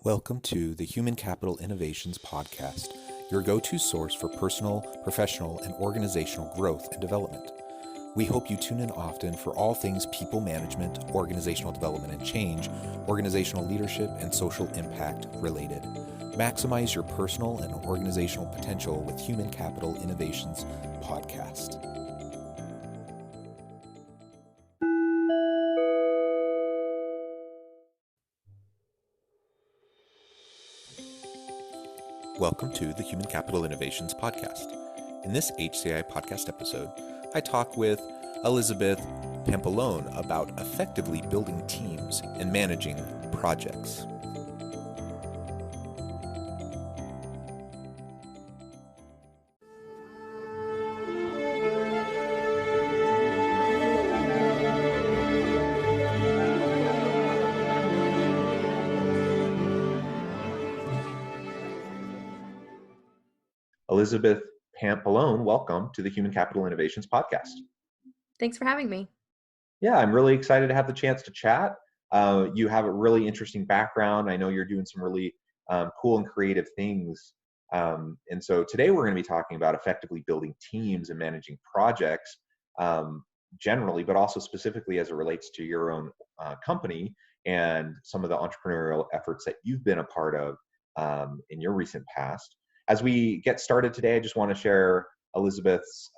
Welcome to the Human Capital Innovations Podcast, your go-to source for personal, professional, and organizational growth and development. We hope you tune in often for all things people management, organizational development and change, organizational leadership, and social impact related. Maximize your personal and organizational potential with Human Capital Innovations Podcast. Welcome to the Human Capital Innovations Podcast. In this HCI podcast episode, I talk with Elizabeth Pampalone about effectively building teams and managing projects. Elizabeth Pampalone, welcome to the Human Capital Innovations Podcast. Thanks for having me. Yeah, I'm really excited to have the chance to chat. You have a really interesting background. I know you're doing some really cool and creative things. And so today we're going to be talking about effectively building teams and managing projects generally, but also specifically as it relates to your own company and some of the entrepreneurial efforts that you've been a part of in your recent past. As we get started today, I just want to share Elizabeth's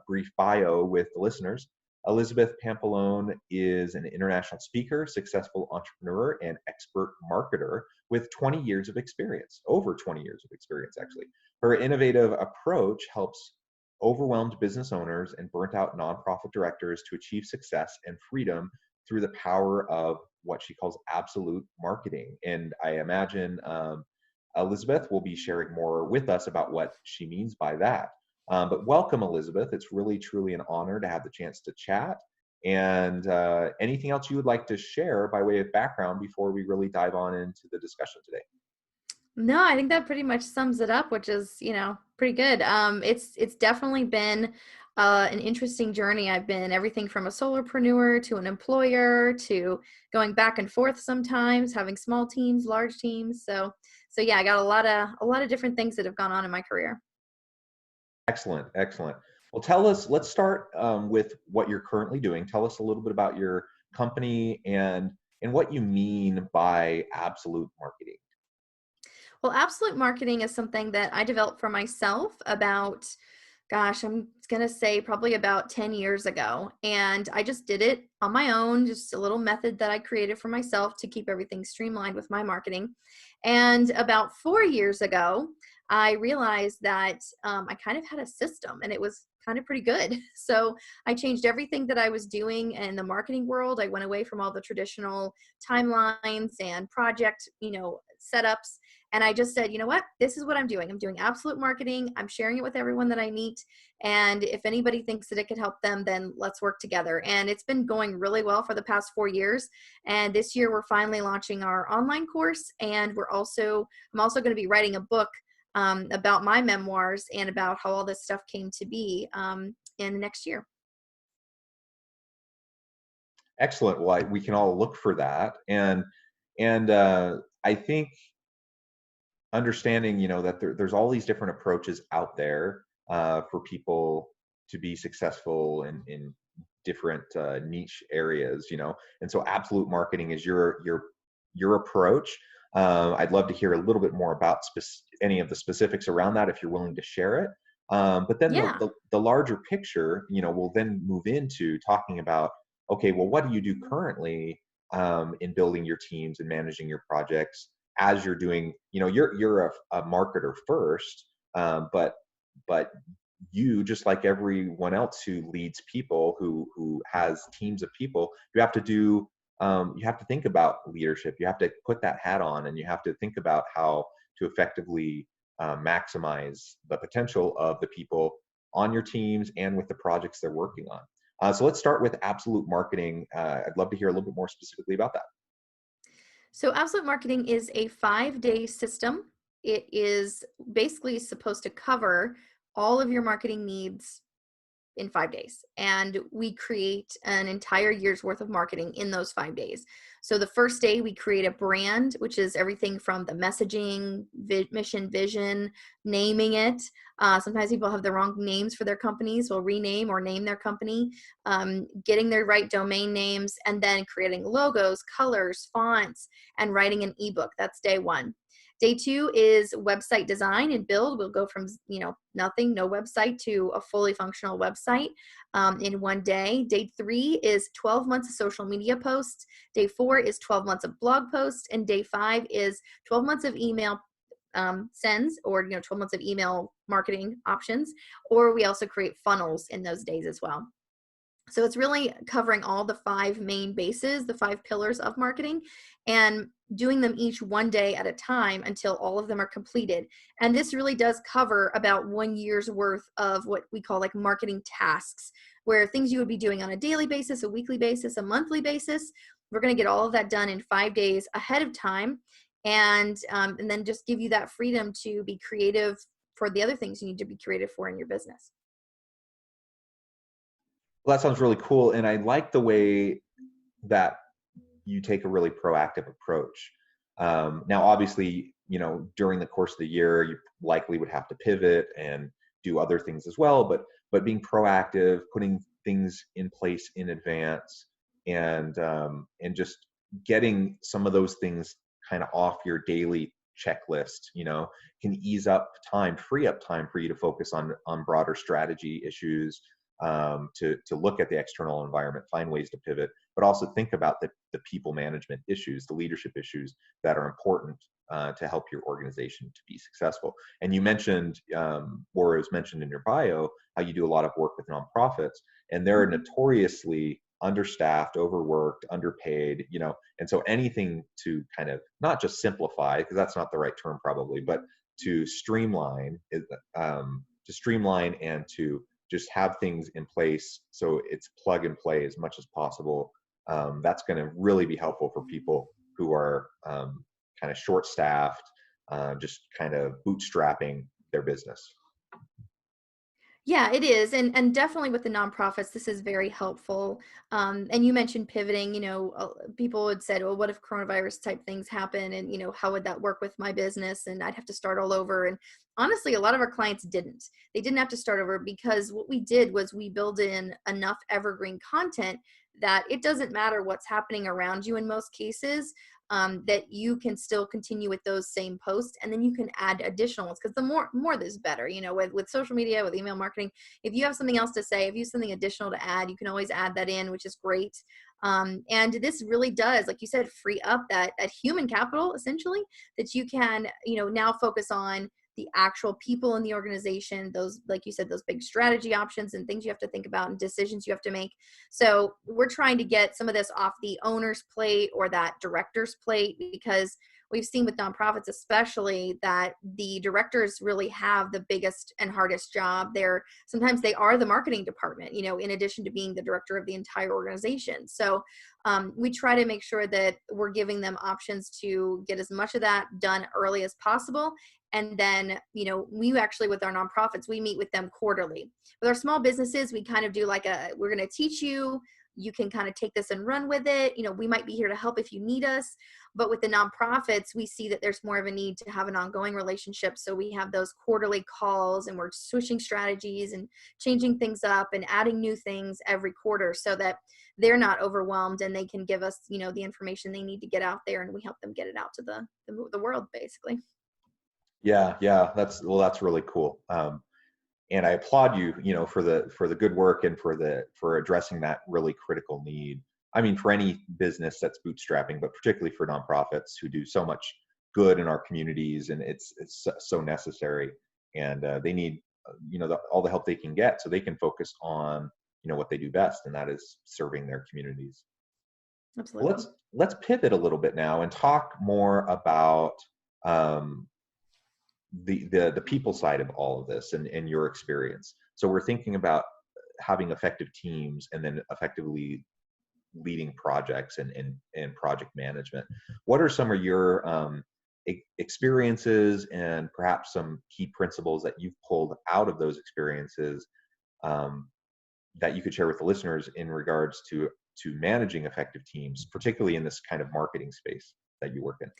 brief bio with the listeners. Elizabeth Pampalone is an international speaker, successful entrepreneur, and expert marketer with 20 years of experience, over 20 years of experience, actually. Her innovative approach helps overwhelmed business owners and burnt out nonprofit directors to achieve success and freedom through the power of what she calls absolute marketing. And I imagine Elizabeth will be sharing more with us about what she means by that. But welcome, Elizabeth. It's really, truly an honor to have the chance to chat. And anything else you would like to share by way of background before we really dive on into the discussion today? No, I think that pretty much sums it up, which is, pretty good. It's definitely been an interesting journey. I've been everything from a solopreneur to an employer to going back and forth sometimes, having small teams, large teams. So yeah, I got a lot of different things that have gone on in my career. Excellent, excellent. Well, let's start with what you're currently doing. Tell us a little bit about your company and what you mean by absolute marketing. Well, absolute marketing is something that I developed for myself about, gosh, I'm going to say probably about 10 years ago. And I just did it on my own, just a little method that I created for myself to keep everything streamlined with my marketing. And about 4 years ago, I realized that I kind of had a system and it was kind of pretty good. So I changed everything that I was doing in the marketing world. I went away from all the traditional timelines and project, setups. And I just said, you know what, this is what I'm doing. I'm doing absolute marketing. I'm sharing it with everyone that I meet. And if anybody thinks that it could help them, then let's work together. And it's been going really well for the past 4 years. And this year we're finally launching our online course. And I'm also going to be writing a book about my memoirs and about how all this stuff came to be in the next year. Excellent. Well, we can all look for that. And I think understanding, that there's all these different approaches out there for people to be successful in different niche areas, and so absolute marketing is your approach. I'd love to hear a little bit more about any of the specifics around that if you're willing to share it. But then Yeah. the larger picture, we'll then move into talking about, okay, well, what do you do currently in building your teams and managing your projects as you're doing, you're a marketer first, but you, just like everyone else who leads people, who has teams of people, you have to think about leadership. You have to put that hat on, and you have to think about how to effectively maximize the potential of the people on your teams and with the projects they're working on. So let's start with absolute marketing. I'd love to hear a little bit more specifically about that. So absolute marketing is a 5-day system. It is basically supposed to cover all of your marketing needs in 5 days, and we create an entire year's worth of marketing in those 5 days. So the first day we create a brand, which is everything from the messaging, mission, vision, naming it. Sometimes people have the wrong names for their companies. We'll rename or name their company, getting their right domain names, and then creating logos, colors, fonts, and writing an ebook. That's day one. Day two is website design and build. We'll go from, nothing, no website, to a fully functional website in one day. Day three is 12 months of social media posts. Day four is 12 months of blog posts. And day five is 12 months of email sends, or 12 months of email marketing options. Or we also create funnels in those days as well. So it's really covering all the five main bases, the five pillars of marketing, and doing them each one day at a time until all of them are completed. And this really does cover about 1 year's worth of what we call like marketing tasks, where things you would be doing on a daily basis, a weekly basis, a monthly basis. We're going to get all of that done in 5 days ahead of time, and then just give you that freedom to be creative for the other things you need to be creative for in your business. Well, that sounds really cool. And I like the way that you take a really proactive approach. Now, obviously, during the course of the year, you likely would have to pivot and do other things as well. But being proactive, putting things in place in advance, and just getting some of those things kind of off your daily checklist, can ease up time, free up time for you to focus on broader strategy issues, to look at the external environment, find ways to pivot, but also think about the people management issues, the leadership issues that are important to help your organization to be successful. And you mentioned, or it was mentioned in your bio, how you do a lot of work with nonprofits, and they're notoriously understaffed, overworked, underpaid, and so anything to kind of not just simplify, because that's not the right term probably, but to streamline, and to just have things in place so it's plug and play as much as possible. That's going to really be helpful for people who are kind of short staffed, just kind of bootstrapping their business. Yeah, it is. And definitely with the nonprofits, this is very helpful. And you mentioned pivoting, people had said, well, what if coronavirus type things happen? And, how would that work with my business? And I'd have to start all over. And honestly, a lot of our clients didn't. They didn't have to start over, because what we did was we build in enough evergreen content that it doesn't matter what's happening around you in most cases. That you can still continue with those same posts, and then you can add additional ones, because the more is better. With social media, with email marketing, if you have something else to say, if you have something additional to add, you can always add that in, which is great. And this really does, like you said, free up that human capital, essentially, that you can now focus on the actual people in the organization, those, like you said, those big strategy options and things you have to think about and decisions you have to make. So we're trying to get some of this off the owner's plate or that director's plate, because we've seen with nonprofits especially that the directors really have the biggest and hardest job. Sometimes they are the marketing department, in addition to being the director of the entire organization. So we try to make sure that we're giving them options to get as much of that done early as possible. And then, we actually, with our nonprofits, we meet with them quarterly. With our small businesses, we kind of do we're going to teach you, you can kind of take this and run with it. We might be here to help if you need us. But with the nonprofits, we see that there's more of a need to have an ongoing relationship. So we have those quarterly calls, and we're switching strategies and changing things up and adding new things every quarter, so that they're not overwhelmed and they can give us, the information they need to get out there, and we help them get it out to the world, basically. Yeah, that's really cool. And I applaud you, for the good work, and for addressing that really critical need. I mean, for any business that's bootstrapping, but particularly for nonprofits who do so much good in our communities, and it's so necessary. And they need, all the help they can get, so they can focus on, what they do best, and that is serving their communities. Absolutely. Let's pivot a little bit now and talk more about the people side of all of this, and your experience. So we're thinking about having effective teams, and then effectively leading projects and project management. What are some of your experiences, and perhaps some key principles that you've pulled out of those experiences, that you could share with the listeners in regards to managing effective teams, particularly in this kind of marketing space that you work in?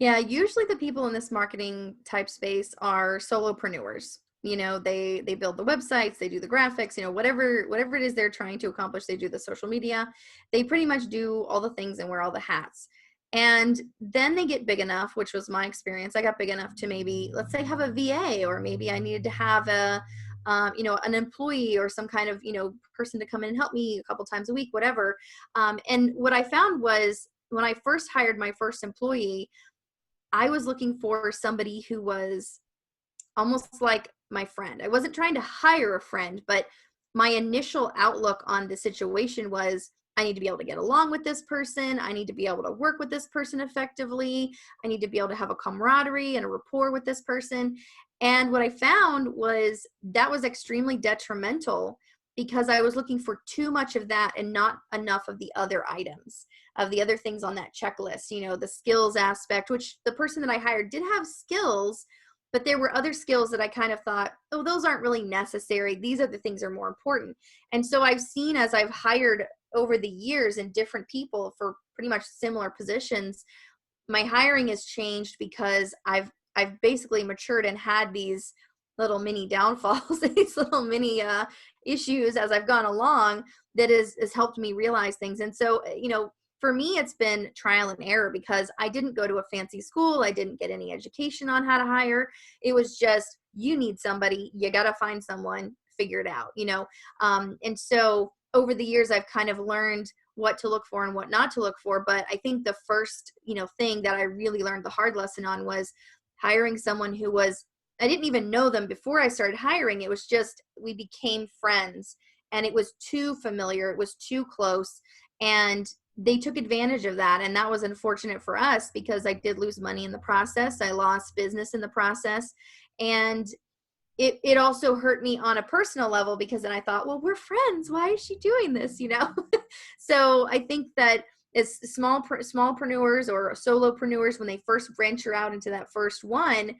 Yeah, usually the people in this marketing type space are solopreneurs. They build the websites, they do the graphics, whatever it is they're trying to accomplish, they do the social media. They pretty much do all the things and wear all the hats. And then they get big enough, which was my experience. I got big enough to maybe, let's say, have a VA, or maybe I needed to have an employee or some kind of, person to come in and help me a couple times a week, whatever. And what I found was when I first hired my first employee, I was looking for somebody who was almost like my friend. I wasn't trying to hire a friend, but my initial outlook on the situation was I need to be able to get along with this person. I need to be able to work with this person effectively. I need to be able to have a camaraderie and a rapport with this person. And what I found was that was extremely detrimental because I was looking for too much of that and not enough of the other items, of the other things on that checklist, the skills aspect, which the person that I hired did have skills, but there were other skills that I kind of thought, oh, those aren't really necessary. These other things are more important. And so I've seen, as I've hired over the years and different people for pretty much similar positions, my hiring has changed because I've basically matured and had these little mini downfalls, these little mini issues as I've gone along that has helped me realize things. And so, for me, it's been trial and error because I didn't go to a fancy school. I didn't get any education on how to hire. It was just, you need somebody, you got to find someone, figure it out, and so over the years, I've kind of learned what to look for and what not to look for. But I think the first, thing that I really learned the hard lesson on was hiring someone who was, I didn't even know them before I started hiring. It was just, we became friends and it was too familiar. It was too close. And they took advantage of that. And that was unfortunate for us because I did lose money in the process. I lost business in the process. And it also hurt me on a personal level because then I thought, well, we're friends. Why is she doing this? So I think that as smallpreneurs or solopreneurs, when they first venture out into that first one,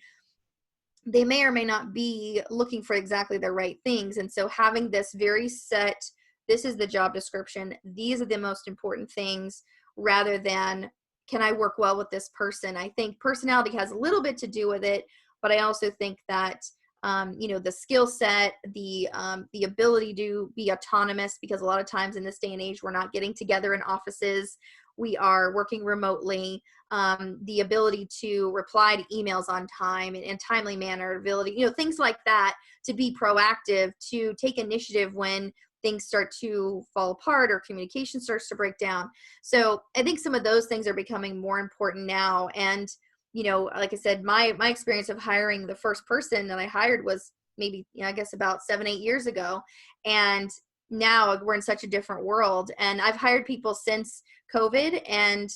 they may or may not be looking for exactly the right things. And so having this very set, this is the job description, these are the most important things, rather than, can I work well with this person? I think personality has a little bit to do with it, but I also think that the skill set, the ability to be autonomous, because a lot of times in this day and age, we're not getting together in offices. We are working remotely. The ability to reply to emails on time and in timely manner, ability, things like that, to be proactive, to take initiative when things start to fall apart or communication starts to break down. So I think some of those things are becoming more important now. And like I said, my experience of hiring the first person that I hired was maybe, I guess about 7-8 years ago. And now we're in such a different world. And I've hired people since COVID, and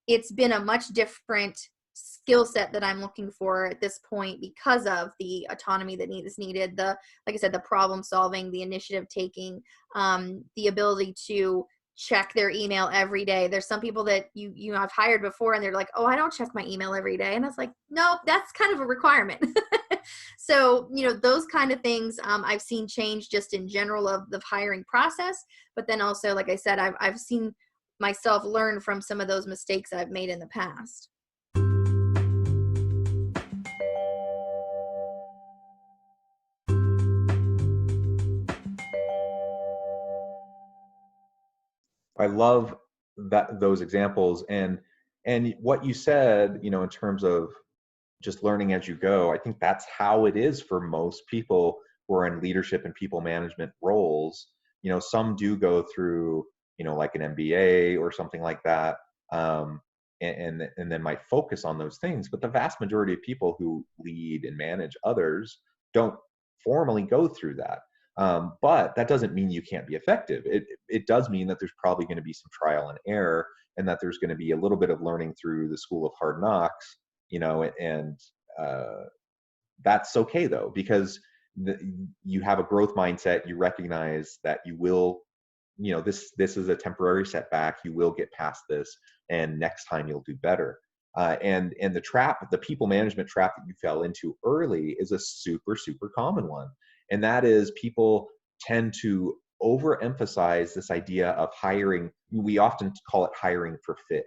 it's been a much different skill set that I'm looking for at this point because of the autonomy that is needed. Like I said, the problem solving, the initiative taking, the ability to check their email every day. There's some people that I've hired before and they're like, oh, I don't check my email every day. And I was like, no, that's kind of a requirement. So, those kind of things I've seen change just in general of the hiring process. But then also, like I said, I've seen myself learn from some of those mistakes I've made in the past. I love those examples, and what you said, in terms of just learning as you go. I think that's how it is for most people who are in leadership and people management roles. Some do go through, like an MBA or something like that, and then might focus on those things. But the vast majority of people who lead and manage others don't formally go through that. But that doesn't mean you can't be effective. It does mean that there's probably going to be some trial and error, and that there's going to be a little bit of learning through the school of hard knocks, and that's okay though, because you have a growth mindset. You recognize that you will, this is a temporary setback. You will get past this, and next time you'll do better. And the people management trap that you fell into early is a super, super common one. And that is, people tend to overemphasize this idea of hiring. We often call it hiring for fit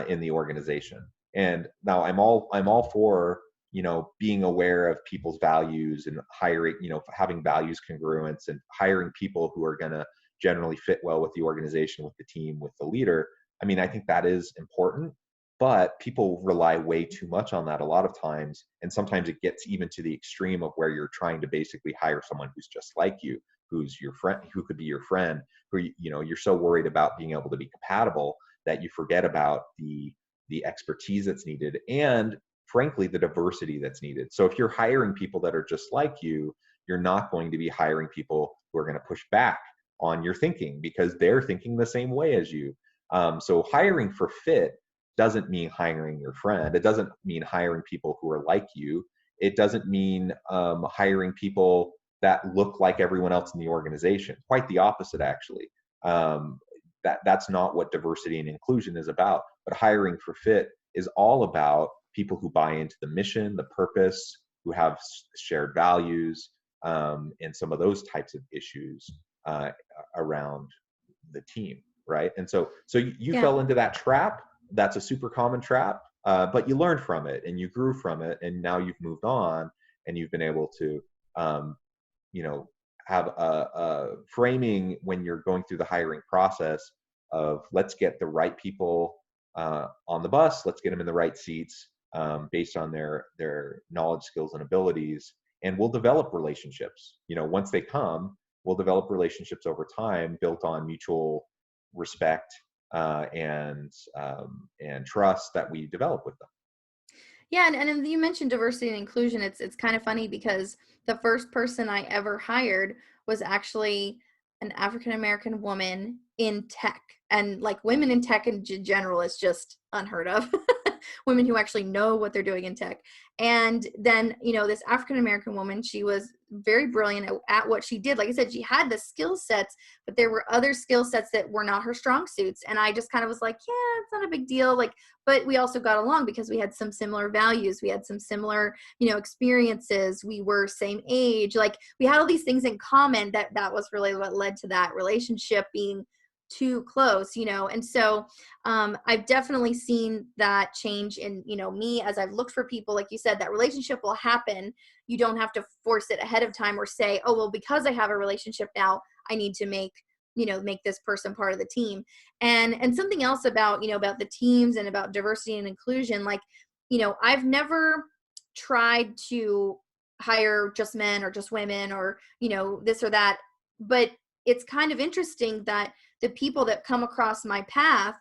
in the organization. And now I'm all for, being aware of people's values and hiring, having values congruence and hiring people who are going to generally fit well with the organization, with the team, with the leader. I mean, I think that is important, but people rely way too much on that a lot of times. And sometimes it gets even to the extreme of where you're trying to basically hire someone who's just like you, who's your friend, who could be your friend, who, you're so worried about being able to be compatible that you forget about the expertise that's needed and frankly the diversity that's needed. So if you're hiring people that are just like you, you're not going to be hiring people who are going to push back on your thinking because they're thinking the same way as you. So hiring for fit doesn't mean hiring your friend. It doesn't mean hiring people who are like you. It doesn't mean hiring people that look like everyone else in the organization. Quite the opposite, actually. That's not what diversity and inclusion is about. But hiring for fit is all about people who buy into the mission, the purpose, who have shared values, and some of those types of issues around the team, right? And so you Yeah. fell into that trap. That's a super common trap, but you learned from it and you grew from it, and now you've moved on and you've been able to, have a framing when you're going through the hiring process of let's get the right people on the bus, let's get them in the right seats based on their knowledge, skills, and abilities, and we'll develop relationships. Once they come, we'll develop relationships over time built on mutual respect and trust that we develop with them. Yeah, and you mentioned diversity and inclusion. It's kind of funny because the first person I ever hired was actually an African American woman in tech. And like women in tech in general is just unheard of. Women who actually know what they're doing in tech. And then, this African American woman, she was very brilliant at what she did. Like I said, she had the skill sets, but there were other skill sets that were not her strong suits. And I just kind of was like, yeah, it's not a big deal. Like, but we also got along because we had some similar values. We had some similar, experiences. We were same age. Like we had all these things in common that was really what led to that relationship being too close, and so I've definitely seen that change in me as I've looked for people. Like you said, that relationship will happen. You don't have to force it ahead of time or say, oh well, because I have a relationship now, I need to make this person part of the team. And something else about about the teams and about diversity and inclusion, like I've never tried to hire just men or just women or this or that, but it's kind of interesting that the people that come across my path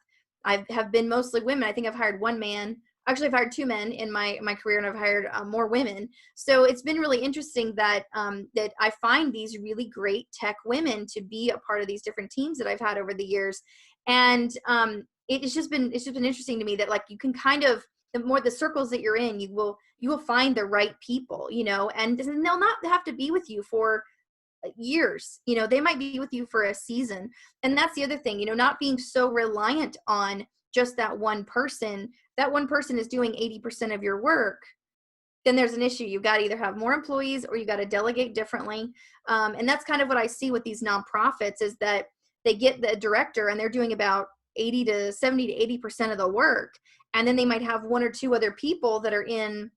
have been mostly women. I think I've hired one man. Actually, I've hired two men in my career, and I've hired more women. So it's been really interesting that that I find these really great tech women to be a part of these different teams that I've had over the years. And it's just been interesting to me that like you can kind of, the more the circles that you're in, you will find the right people, and they'll not have to be with you for years. They might be with you for a season. And that's the other thing, not being so reliant on just that one person. That one person is doing 80% of your work, then there's an issue. You've got to either have more employees or you got to delegate differently. And that's kind of what I see with these nonprofits is that they get the director and they're doing about 80 to 70 to 80% of the work. And then they might have one or two other people that are in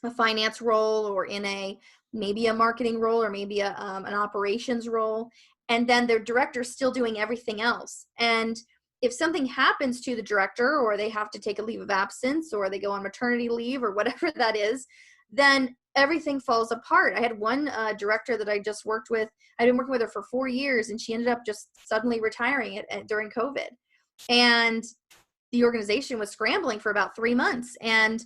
a finance role or in maybe a marketing role or maybe an operations role. And then the director's still doing everything else. And if something happens to the director or they have to take a leave of absence or they go on maternity leave or whatever that is, then everything falls apart. I had one director that I just worked with. I'd been working with her for 4 years and she ended up just suddenly retiring during COVID. And the organization was scrambling for about 3 months. And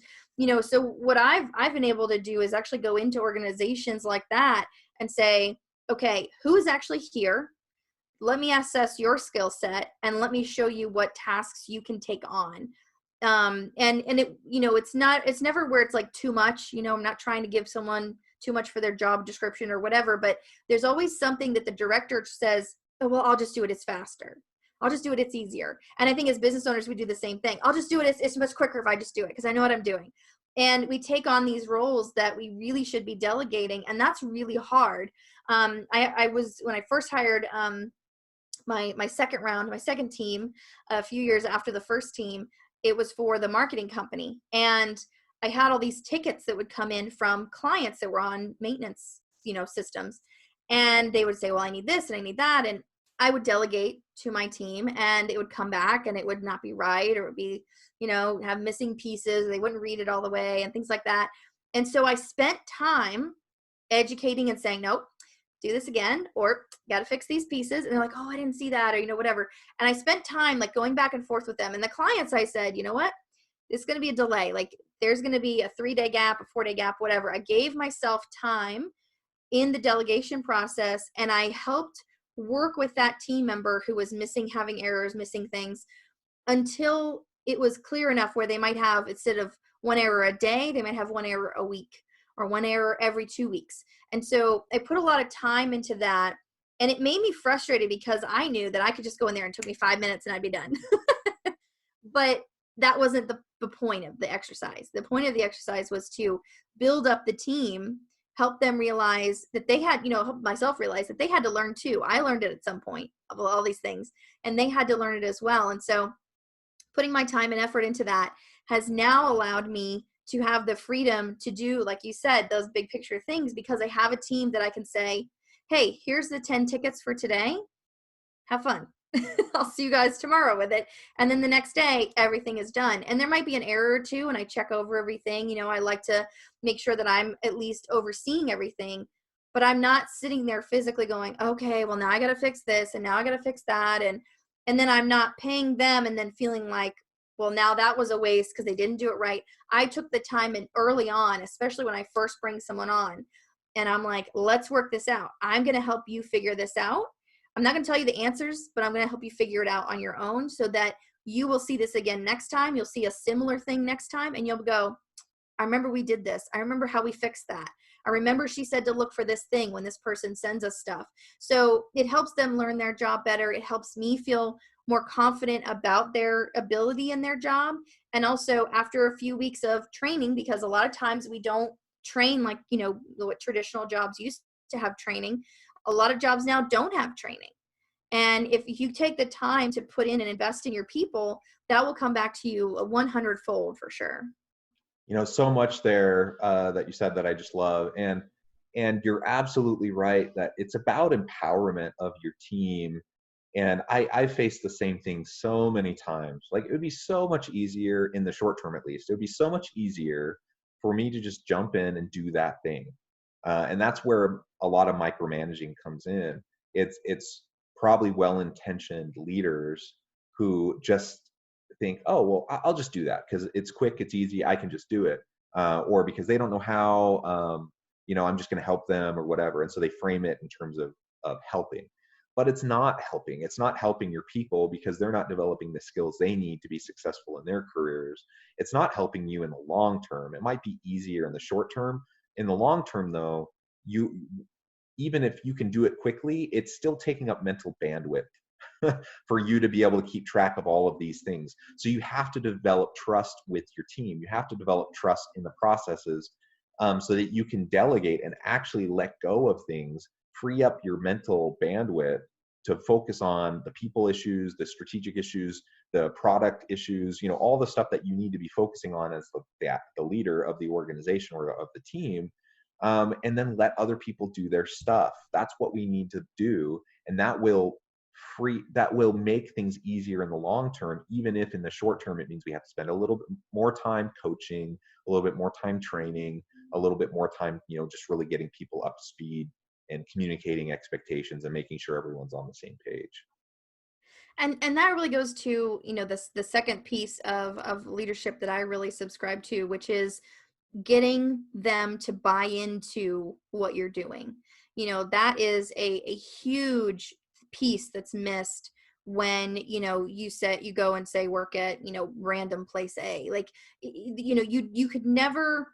so what I've been able to do is actually go into organizations like that and say, okay, who is actually here? Let me assess your skill set and let me show you what tasks you can take on. And it, it's never where it's like too much, I'm not trying to give someone too much for their job description or whatever, but there's always something that the director says, oh, well, I'll just do it. It's faster. I'll just do it. It's easier. And I think as business owners, we do the same thing. I'll just do it. It's much quicker if I just do it because I know what I'm doing. And we take on these roles that we really should be delegating, and that's really hard. I was, when I first hired my second round, my second team, a few years after the first team, it was for the marketing company. And I had all these tickets that would come in from clients that were on maintenance, systems. And they would say, well, I need this and I need that. And I would delegate to my team, and it would come back and it would not be right, or it would be, have missing pieces. They wouldn't read it all the way and things like that. And so I spent time educating and saying, nope, do this again, or got to fix these pieces. And they're like, oh, I didn't see that, or, whatever. And I spent time like going back and forth with them. And the clients, I said, you know what? It's going to be a delay. Like there's going to be a 3-day gap, a 4-day gap, whatever. I gave myself time in the delegation process, and I helped work with that team member who was missing, having errors, missing things, until it was clear enough where they might have, instead of one error a day, they might have one error a week, or one error every 2 weeks. And so I put a lot of time into that, and it made me frustrated because I knew that I could just go in there and it took me 5 minutes and I'd be done. But that wasn't the point of the exercise. The point of the exercise was to build up the team, help them realize that they had, help myself realize that they had to learn too. I learned it at some point of all these things, and they had to learn it as well. And so putting my time and effort into that has now allowed me to have the freedom to do, like you said, those big picture things, because I have a team that I can say, hey, here's the 10 tickets for today. Have fun. I'll see you guys tomorrow with it. And then the next day, everything is done. And there might be an error or two, and I check over everything. I like to make sure that I'm at least overseeing everything, but I'm not sitting there physically going, okay, well, now I got to fix this, and now I got to fix that. And then I'm not paying them and then feeling like, well, now that was a waste because they didn't do it right. I took the time and early on, especially when I first bring someone on, and I'm like, let's work this out. I'm going to help you figure this out. I'm not going to tell you the answers, but I'm going to help you figure it out on your own, so that you will see this again next time. You'll see a similar thing next time, and you'll go, I remember we did this. I remember how we fixed that. I remember she said to look for this thing when this person sends us stuff. So it helps them learn their job better. It helps me feel more confident about their ability in their job. And also after a few weeks of training, because a lot of times we don't train like, what traditional jobs used to have training. A lot of jobs now don't have training. And if you take the time to put in and invest in your people, that will come back to you a 100-fold for sure. So much there that you said that I just love. And you're absolutely right that it's about empowerment of your team. And I faced the same thing so many times. Like, it would be so much easier in the short term, at least. It would be so much easier for me to just jump in and do that thing. And that's where a lot of micromanaging comes in. It's probably well-intentioned leaders who just think, oh, well, I'll just do that because it's quick, it's easy, I can just do it. Or because they don't know how, I'm just going to help them or whatever. And so they frame it in terms of helping. But it's not helping. It's not helping your people because they're not developing the skills they need to be successful in their careers. It's not helping you in the long term. It might be easier in the short term. In the long term, though, you even if you can do it quickly, it's still taking up mental bandwidth for you to be able to keep track of all of these things. So you have to develop trust with your team. You have to develop trust in the processes, so that you can delegate and actually let go of things, free up your mental bandwidth to focus on the people issues, the strategic issues, the product issues, all the stuff that you need to be focusing on as the leader of the organization or of the team. And then let other people do their stuff. That's what we need to do. And that will make things easier in the long term, even if in the short term it means we have to spend a little bit more time coaching, a little bit more time training, a little bit more time, just really getting people up to speed and communicating expectations and making sure everyone's on the same page. And that really goes to, the second piece of leadership that I really subscribe to, which is getting them to buy into what you're doing. That is a huge piece that's missed when, you go and say work at, random place A. Like, you could never,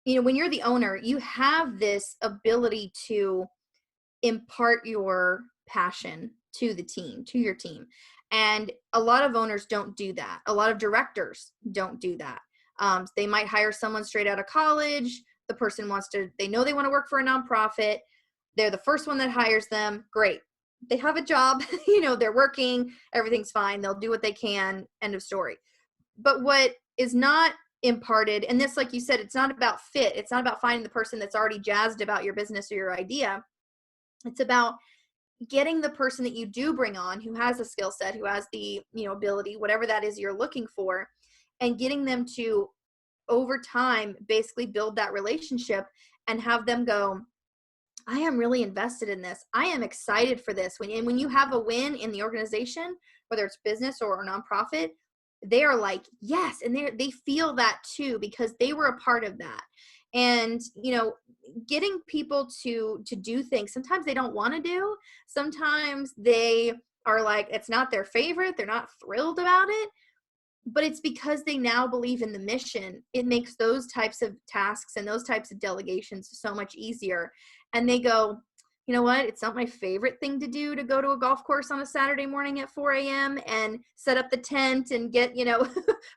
when you're the owner, you have this ability to impart your passion to the team, to your team. And a lot of owners don't do that. A lot of directors don't do that. They might hire someone straight out of college. The person they know they want to work for a nonprofit. They're the first one that hires them. Great. They have a job, they're working, everything's fine. They'll do what they can. End of story. But what is not imparted, and this, like you said, it's not about fit. It's not about finding the person that's already jazzed about your business or your idea. It's about getting the person that you do bring on who has a skill set, who has the, ability, whatever that is you're looking for, and getting them to, over time, basically build that relationship and have them go, I am really invested in this. I am excited for this. When you have a win in the organization, whether it's business or a nonprofit, they are like, yes. And they feel that too, because they were a part of that. And, getting people to do things, sometimes they don't want to do, sometimes they are like, it's not their favorite. They're not thrilled about it, but it's because they now believe in the mission. It makes those types of tasks and those types of delegations so much easier. And they go, you know what? It's not my favorite thing to do, to go to a golf course on a Saturday morning at 4 a.m. and set up the tent and get,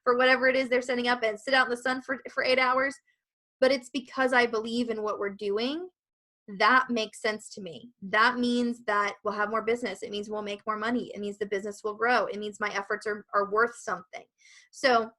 for whatever it is they're setting up, and sit out in the sun for 8 hours. But it's because I believe in what we're doing. That makes sense to me. That means that we'll have more business. It means we'll make more money. It means the business will grow. It means my efforts are worth something. So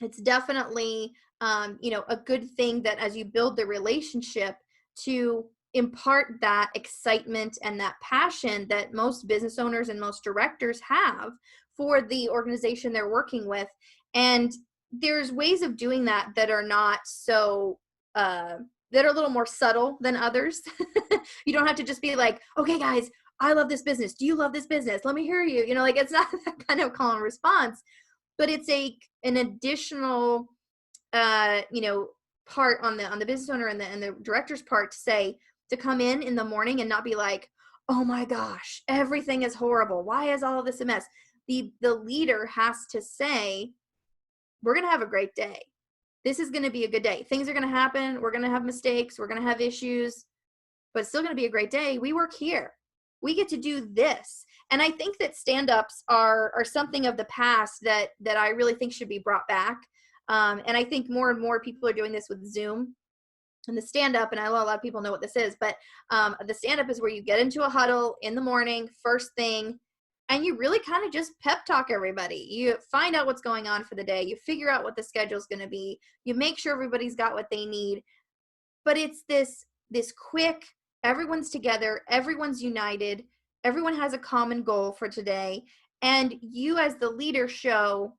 it's definitely, a good thing that as you build the relationship, to impart that excitement and that passion that most business owners and most directors have for the organization they're working with. And there's ways of doing that that are not so, that are a little more subtle than others. You don't have to just be like, okay, guys, I love this business. Do you love this business? Let me hear you. It's not that kind of call and response, but it's an additional, part on the business owner and the director's part to come in the morning and not be like, oh my gosh, everything is horrible. Why is all of this a mess? The leader has to say, we're going to have a great day. This is going to be a good day. Things are going to happen. We're going to have mistakes. We're going to have issues, but it's still going to be a great day. We work here. We get to do this. And I think that stand-ups are something of the past that I really think should be brought back. And I think more and more people are doing this with Zoom and the stand-up. And I know a lot of people know what this is, but the stand-up is where you get into a huddle in the morning, first thing, and you really kind of just pep talk everybody. You find out what's going on for the day. You figure out what the schedule is going to be. You make sure everybody's got what they need. But it's this quick, everyone's together, everyone's united, everyone has a common goal for today. And you as the leader show,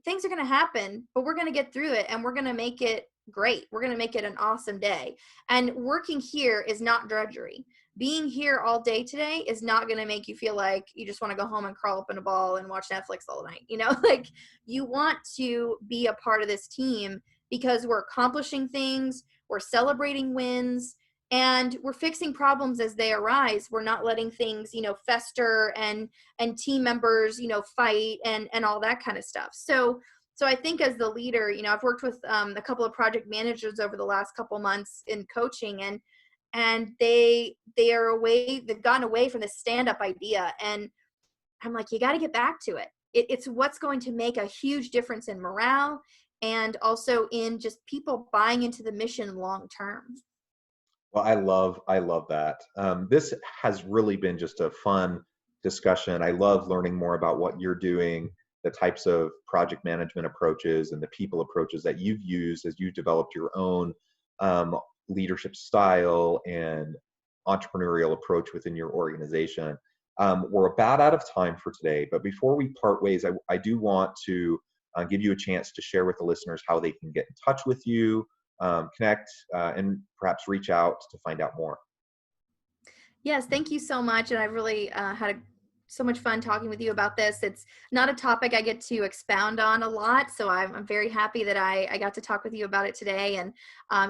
things are going to happen, but we're going to get through it and we're going to make it great. We're going to make it an awesome day. And working here is not drudgery. Being here all day today is not going to make you feel like you just want to go home and curl up in a ball and watch Netflix all night. Like, you want to be a part of this team because we're accomplishing things, we're celebrating wins, and we're fixing problems as they arise. We're not letting things, fester and team members, fight and all that kind of stuff. So I think as the leader, I've worked with a couple of project managers over the last couple months in coaching, and they've gotten away from the stand-up idea. And I'm like, you got to get back to it. It's what's going to make a huge difference in morale and also in just people buying into the mission long term. Well, I love that. This has really been just a fun discussion. I love learning more about what you're doing, the types of project management approaches and the people approaches that you've used as you've developed your own leadership style and entrepreneurial approach within your organization. We're about out of time for today, but before we part ways, I do want to give you a chance to share with the listeners how they can get in touch with you, connect, and perhaps reach out to find out more. Yes, thank you so much. And I really had so much fun talking with you about this. It's not a topic I get to expound on a lot, so I'm very happy that I got to talk with you about it today. And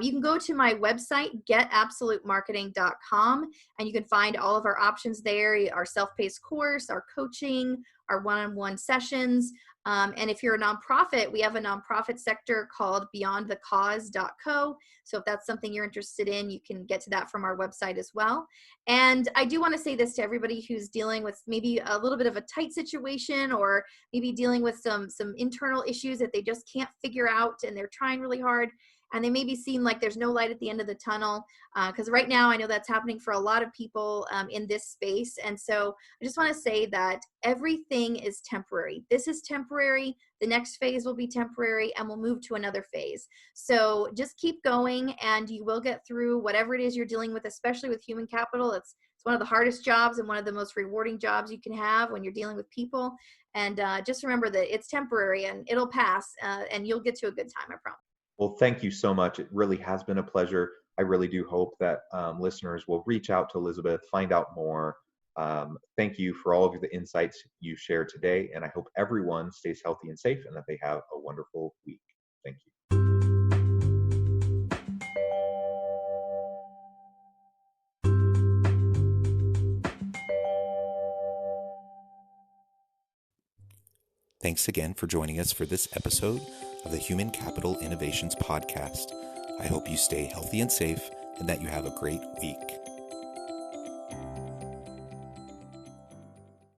you can go to my website, getabsolutemarketing.com, and you can find all of our options there, our self-paced course, our coaching, our one-on-one sessions. And if you're a nonprofit, we have a nonprofit sector called beyondthecause.co. So if that's something you're interested in, you can get to that from our website as well. And I do want to say this to everybody who's dealing with maybe a little bit of a tight situation, or maybe dealing with some internal issues that they just can't figure out, and they're trying really hard, and they maybe seem like there's no light at the end of the tunnel. Because right now, I know that's happening for a lot of people in this space. And so I just want to say that everything is temporary. This is temporary. The next phase will be temporary, and we'll move to another phase. So just keep going, and you will get through whatever it is you're dealing with, especially with human capital. It's one of the hardest jobs and one of the most rewarding jobs you can have when you're dealing with people. And just remember that it's temporary, and it'll pass, and you'll get to a good time, I promise. Well, thank you so much. It really has been a pleasure. I really do hope that listeners will reach out to Elizabeth, find out more. Thank you for all of the insights you shared today, and I hope everyone stays healthy and safe and that they have a wonderful week. Thank you. Thanks again for joining us for this episode of the Human Capital Innovations Podcast. I hope you stay healthy and safe and that you have a great week.